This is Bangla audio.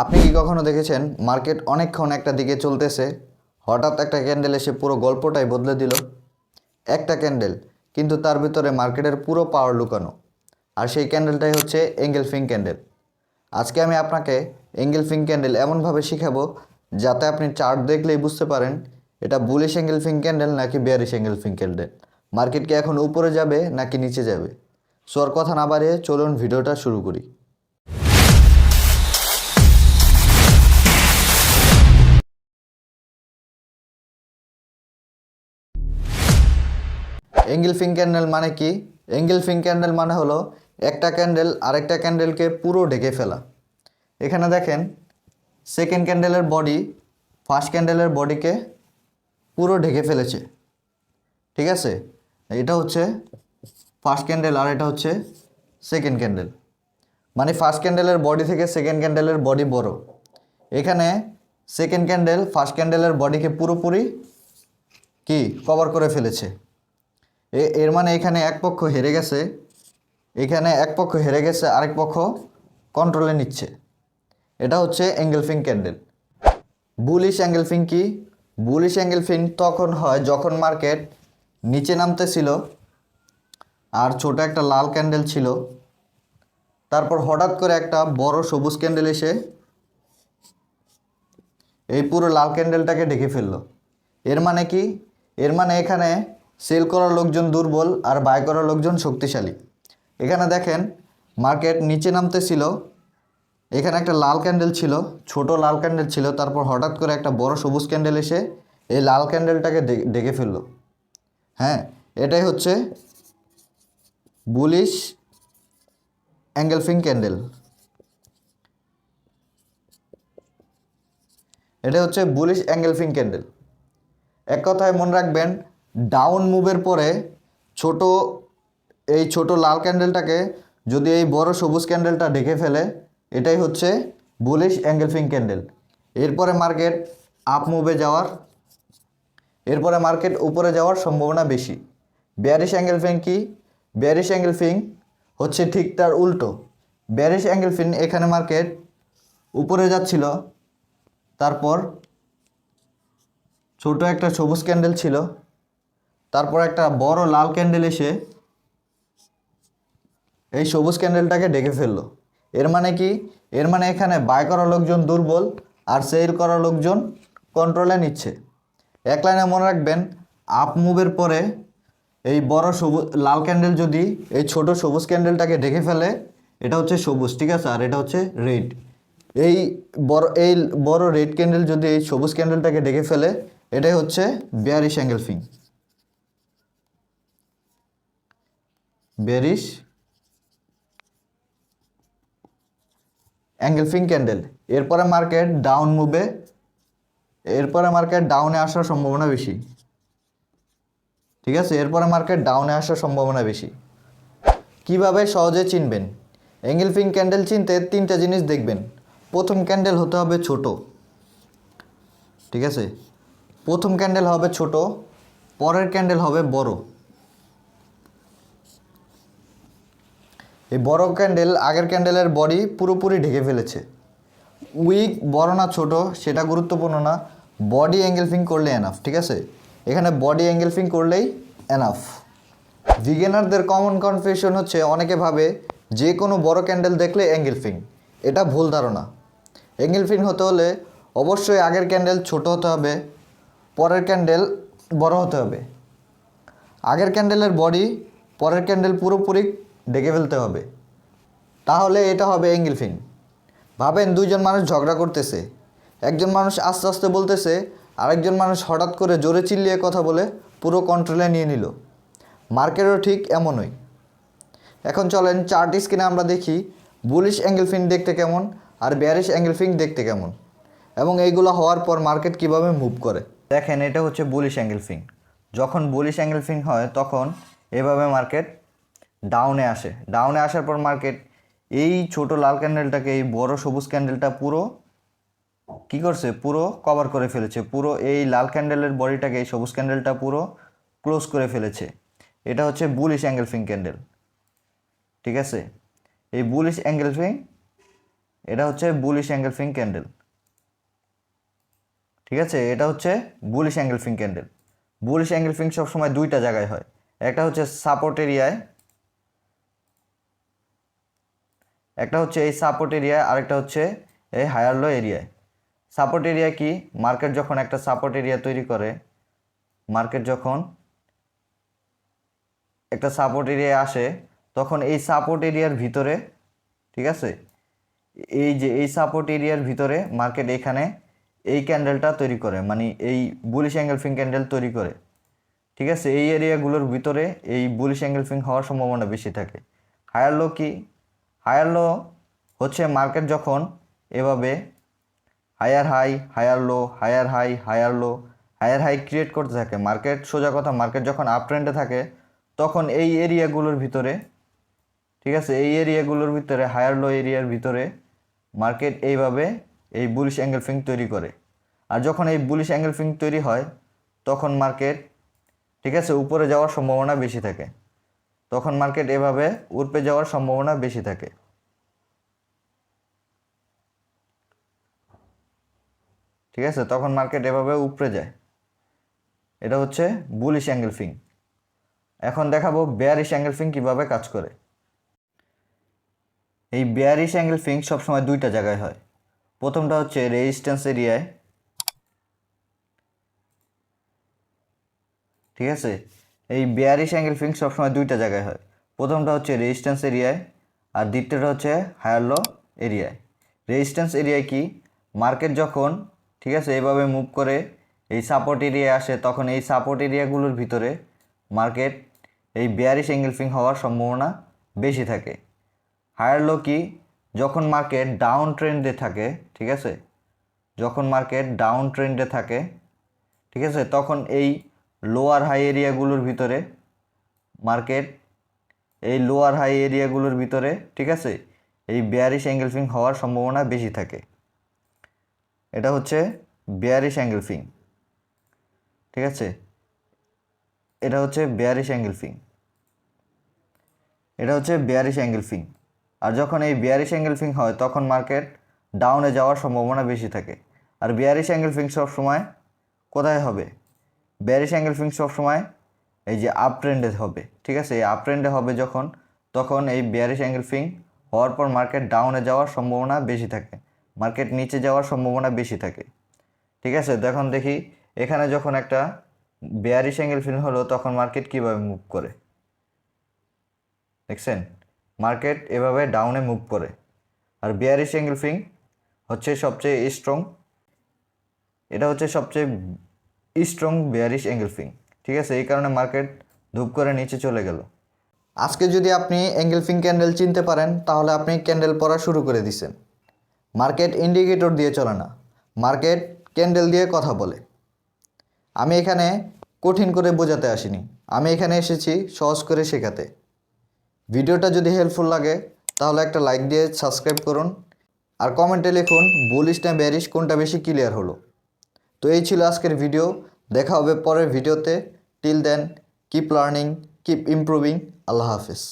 আপনি কি কখনো দেখেছেন মার্কেট অনেকক্ষণ একটা দিকে চলতেছে, হঠাৎ একটা ক্যান্ডেল এসে পুরো গল্পটাই বদলে দিল? একটা ক্যান্ডেল, কিন্তু তার ভিতরে মার্কেটের পুরো পাওয়ার লুকানো। আর সেই ক্যান্ডেলটাই হচ্ছে এঙ্গেলফিং ক্যান্ডেল। আজকে আমি আপনাকে এঙ্গেলফিং ক্যান্ডেল এমনভাবে শিখাবো যাতে আপনি চার্ট দেখলেই বুঝতে পারেন এটা বুলিশ এঙ্গেলফিং ক্যান্ডেল নাকি বেয়ারিশ এঙ্গেলফিং ক্যান্ডেল। মার্কেট কি এখন উপরে যাবে নাকি নিচে যাবে? সো আর কথা না বাড়িয়ে চলুন ভিডিওটা শুরু করি। এঙ্গেলফিং ক্যান্ডেল মানে কি? এঙ্গেলফিং ক্যান্ডেল মানে হলো একটা ক্যান্ডেল আরেকটা ক্যান্ডেলকে পুরো ঢেকে ফেলা। এখানে দেখেন, সেকেন্ড ক্যান্ডেলের বডি ফার্স্ট ক্যান্ডেলের বডিকে পুরো ঢেকে ফেলেছে। ঠিক আছে, এটা হচ্ছে ফার্স্ট ক্যান্ডেল আর এটা হচ্ছে সেকেন্ড ক্যান্ডেল। মানে ফার্স্ট ক্যান্ডেলের বডি থেকে সেকেন্ড ক্যান্ডেলের বডি বড়। এখানে সেকেন্ড ক্যান্ডেল ফার্স্ট ক্যান্ডেলের বডিকে পুরোপুরি কি কভার করে ফেলেছে। এর মানে এখানে এক পক্ষ হেরে গেছে, আরেক পক্ষ কন্ট্রোলে নিচ্ছে। এটা হচ্ছে এঙ্গেলফিং ক্যান্ডেল। বুলিশ অ্যাঙ্গেলফিং কি? বুলিশ অ্যাঙ্গেলফিং তখন হয় যখন মার্কেট নিচে নামতেছিল আর ছোট একটা লাল ক্যান্ডেল ছিল, তারপর হঠাৎ করে একটা বড় সবুজ ক্যান্ডেল এসে এই পুরো লাল ক্যান্ডেলটাকে ঢেকে ফেললো। এর মানে কি? এর মানে এখানে সেল করার লোকজন দুর্বল আর বাই করার লোকজন শক্তিশালী। এখানে দেখেন, মার্কেট নিচে নামতেছিল, এখানে একটা লাল ক্যান্ডেল ছিল, ছোট লাল ক্যান্ডেল ছিল, তারপর হঠাৎ করে একটা বড় সবুজ ক্যান্ডেল এসে এই লাল ক্যান্ডেলটাকে ঢেকে ফেললো। হ্যাঁ, এটাই হচ্ছে বুলিশ অ্যাঙ্গেলফিং ক্যান্ডেল। এটা হচ্ছে বুলিশ অ্যাঙ্গেলফিং ক্যান্ডেল। এক কথায় মনে রাখবেন, ডাউন মুভের পরে ছোট লাল ক্যান্ডেলটাকে যদি এই বড় সবুজ ক্যান্ডেলটা ঢেকে ফেলে, এটাই হচ্ছে বুলিশ অ্যাঙ্গেলফিং ক্যান্ডেল। এরপরে মার্কেট উপরে যাওয়ার সম্ভাবনা বেশি। বেয়ারিশ অ্যাঙ্গেলফিং কি? বেয়ারিশ অ্যাঙ্গেলফিং হচ্ছে ঠিক তার উল্টো। বেয়ারিশ অ্যাঙ্গেলফিং এখানে মার্কেট উপরে যাচ্ছিল, তারপর ছোট একটা সবুজ ক্যান্ডেল ছিল, তারপর একটা বড় লাল ক্যান্ডেল এসে এই সবুজ ক্যান্ডেলটাকে ঢেকে ফেললো। এর মানে কি? এর মানে এখানে বাই করা লোকজন দুর্বল আর সেল করা লোকজন কন্ট্রোলে নিচ্ছে। এক লাইনে মনে রাখবেন, আপ মুভের পরে এই বড় লাল ক্যান্ডেল যদি এই ছোট সবুজ ক্যান্ডেলটাকে ঢেকে ফেলে, এটা হচ্ছে সবুজ, ঠিক আছে, আর এটা হচ্ছে রেড। এই বড় রেড ক্যান্ডেল যদি এই সবুজ ক্যান্ডেলটাকে ঢেকে ফেলে, এটাই হচ্ছে bearish engulfing. Bearish engulfing candle. এরপরে মার্কেট ডাউনে আসার সম্ভাবনা বেশি। ঠিক আছে, এরপরে মার্কেট ডাউনে আসার সম্ভাবনা বেশি। কিভাবে সহজে চিনবেন? এঙ্গেলফিং ক্যান্ডেল চিনতে তিনটা জিনিস দেখবেন। প্রথম ক্যান্ডেল হতে হবে ছোট। ঠিক আছে, প্রথম ক্যান্ডেল হবে ছোট, পরের ক্যান্ডেল হবে বড়। এই বড় ক্যান্ডেল আগের ক্যান্ডেলের বডি পুরোপুরি ঢেকে ফেলেছে। উইক বড় না ছোট সেটা গুরুত্বপূর্ণ না, বডি অ্যাঙ্গেলফিং করলে এনাফ। ঠিক আছে, এখানে বডি অ্যাঙ্গেলফিং করলেই এনাফ। বিগিনারদের কমন কনফিউশন হচ্ছে, অনেকে ভাবে যে কোনো বড় ক্যান্ডেল দেখলে অ্যাঙ্গেলফিং। এটা ভুল ধারণা। অ্যাঙ্গেলফিং হতে হলে অবশ্যই আগের ক্যান্ডেল ছোট হতে হবে, পরের ক্যান্ডেল বড় হতে হবে। আগের ক্যান্ডেলের বডি পরের ক্যান্ডেল পুরোপুরি ঢেকে ফেলতে হবে, তাহলে এটা হবে অ্যাঙ্গেলফিং। ভাবেন, দুইজন মানুষ ঝগড়া করতেছে, একজন মানুষ আস্তে আস্তে বলতেছে, আরেকজন মানুষ হঠাৎ করে জোরে চিল্লিয়ে কথা বলে পুরো কন্ট্রোলে নিয়ে নিল। মার্কেটও ঠিক এমনই। এখন চলেন চার্ট স্ক্রিনে আমরা দেখি বুলিশ অ্যাঙ্গেলফিং দেখতে কেমন আর বেয়ারিশ অ্যাঙ্গেলফিং দেখতে কেমন, এবং এইগুলো হওয়ার পর মার্কেট কিভাবে মুভ করে। দেখেন, এটা হচ্ছে বুলিশ অ্যাঙ্গেলফিং। যখন বুলিশ অ্যাঙ্গেলফিং হয় তখন এভাবে মার্কেট ডাউনে আসে। ডাউনে আসার পর মার্কেট এই ছোট লাল ক্যান্ডেলটাকে এই বড় সবুজ ক্যান্ডেলটা পুরো কি করছে, পুরো কভার করে ফেলেছে। পুরো এই লাল ক্যান্ডেলের বডিটাকে এই সবুজ ক্যান্ডেলটা পুরো ক্লোজ করে ফেলেছে। এটা হচ্ছে বুলিশ অ্যাঙ্গেলফিং ক্যান্ডেল। ঠিক আছে, এই বুলিশ অ্যাঙ্গেলফিং এটা হচ্ছে বুলিশ এঙ্গেলফিং ক্যান্ডেল, ঠিক আছে, এটা হচ্ছে bullish engulfing candle. Bullish engulfing সবসময় দুইটা জায়গায় হয়, একটা হচ্ছে সাপোর্ট এরিয়ায়, একটা হচ্ছে এই সাপোর্ট এরিয়ায়, আরেকটা হচ্ছে এই হায়ার লো এরিয়ায়। সাপোর্ট এরিয়া কি, মার্কেট যখন একটা সাপোর্ট এরিয়া তৈরি করে, মার্কেট যখন একটা সাপোর্ট এরিয়ায় আসে তখন এই সাপোর্ট এরিয়ার ভিতরে, ঠিক আছে, এই যে এই সাপোর্ট এরিয়ার ভিতরে মার্কেট এখানে এই ক্যান্ডেলটা তৈরি করে, মানে এই বুলিশ এঙ্গেলফিং ক্যান্ডেল তৈরি করে, ঠিক আছে। এই এরিয়াগুলোর ভিতরে এই বুলিশ এঙ্গেলফিং হওয়ার সম্ভাবনা বেশি থাকে। হায়ার লো কি, হায়ার লো হচ্ছে মার্কেট যখন এভাবে higher high higher low higher high higher low higher high create করতে থাকে, মার্কেট সোজা কথা মার্কেট যখন আপ ট্রেন্ডে থাকে তখন এই এরিয়াগুলোর ভিতরে, ঠিক আছে, এই এরিয়াগুলোর ভিতরে হায়ার লো এরিয়ার ভিতরে মার্কেট এইভাবে এই বুলিশ এঙ্গেলফিং তৈরি করে। আর যখন এই বুলিশ এঙ্গেলফিং তৈরি হয় তখন মার্কেট, ঠিক আছে, উপরে যাওয়ার সম্ভাবনা বেশি থাকে, তখন মার্কেট এভাবে উপরে যাওয়ার সম্ভাবনা বেশি থাকে, ঠিক আছে, তখন মার্কেট এভাবে উপরে যায়। এটা হচ্ছে বুলিশ এঙ্গেলফিং। এখন দেখাবো বেয়ারিশ এঙ্গেলফিং কিভাবে কাজ করে। এই বেয়ারিশ এঙ্গেলফিং সবসময় দুইটা জায়গায় হয়। প্রথমটা হচ্ছে রেজিস্ট্যান্স এরিয়ায়, ঠিক আছে, এই বেয়ারিশ এঙ্গেলফিং সবসময় দুইটা জায়গায় হয়। প্রথমটা হচ্ছে রেজিস্ট্যান্স এরিয়ায় আর দ্বিতীয়টা হচ্ছে হায়ার লো এরিয়ায়। রেজিস্ট্যান্স এরিয়ায় কি, মার্কেট যখন, ঠিক আছে, এইভাবে মুভ করে এই সাপোর্ট এরিয়ায় আসে তখন এই সাপোর্ট এরিয়াগুলোর ভিতরে মার্কেট এই বেয়ারিশ এঙ্গেলফিং হওয়ার সম্ভাবনা বেশি থাকে। হায়ার লো কি, যখন মার্কেট ডাউন ট্রেন্ডে থাকে, ঠিক আছে, যখন মার্কেট ডাউন ট্রেন্ডে থাকে, ঠিক আছে, তখন এই লোয়ার হাই এরিয়াগুলোর ভিতরে মার্কেট, এই লোয়ার হাই এরিয়াগুলোর ভিতরে, ঠিক আছে, এই বেয়ারিশ এঙ্গেলফিং হওয়ার সম্ভাবনা বেশি থাকে। এটা হচ্ছে বেয়ারিশ এঙ্গেলফিং, ঠিক আছে, এটা হচ্ছে বেয়ারিশ এঙ্গেলফিং, এটা হচ্ছে বেয়ারিশ এঙ্গেলফিং। আর যখন এই বেয়ারিশ এঙ্গেলফিং হয় তখন মার্কেট ডাউনে যাওয়ার সম্ভাবনা বেশি থাকে। আর বেয়ারিশ এঙ্গেলফিং সবসময় কোথায় হবে, বেয়ারিশ এঙ্গেলফিং সবসময় এই যে আপ ট্রেন্ডে হবে, ঠিক আছে, এই আপ ট্রেন্ডে হবে যখন, তখন এই বেয়ারিশ এঙ্গেলফিং হওয়ার পর মার্কেট ডাউনে যাওয়ার সম্ভাবনা বেশি থাকে, মার্কেট নিচে যাওয়ার সম্ভাবনা বেশি থাকে, ঠিক আছে। এখন দেখি এখানে যখন একটা বেয়ারিশ এঙ্গেলফিং হলো তখন মার্কেট কীভাবে মুভ করে, দেখছেন, মার্কেট এভাবে ডাউনে মুভ করে। আর বেয়ারিশ এঙ্গেলফিং হচ্ছে সবচেয়ে স্ট্রং, এটা হচ্ছে সবচেয়ে স্ট্রং বেয়ারিশ এঙ্গেলফিং, ঠিক আছে, এই কারণে মার্কেট ধূপ করে নিচে চলে গেল। আজকে যদি আপনি এঙ্গেলফিং ক্যান্ডেল চিনতে পারেন তাহলে আপনি ক্যান্ডেল পড়া শুরু করে দিছেন। মার্কেট ইন্ডিকেটর দিয়ে চলে না, মার্কেট ক্যান্ডেল দিয়ে কথা বলে। আমি এখানে কঠিন করে বোঝাতে আসিনি, আমি এখানে এসেছি সহজ করে শেখাতে। ভিডিওটা যদি হেল্পফুল লাগে তাহলে একটা লাইক দিয়ে সাবস্ক্রাইব করুন আর কমেন্টে লিখুন বুলিশ না বেয়ারিশ কোনটা বেশি ক্লিয়ার হলো। তো এই ছিল আজকের ভিডিও, দেখা হবে পরের ভিডিওতে। Till then keep learning, keep improving. আল্লাহ হাফিজ।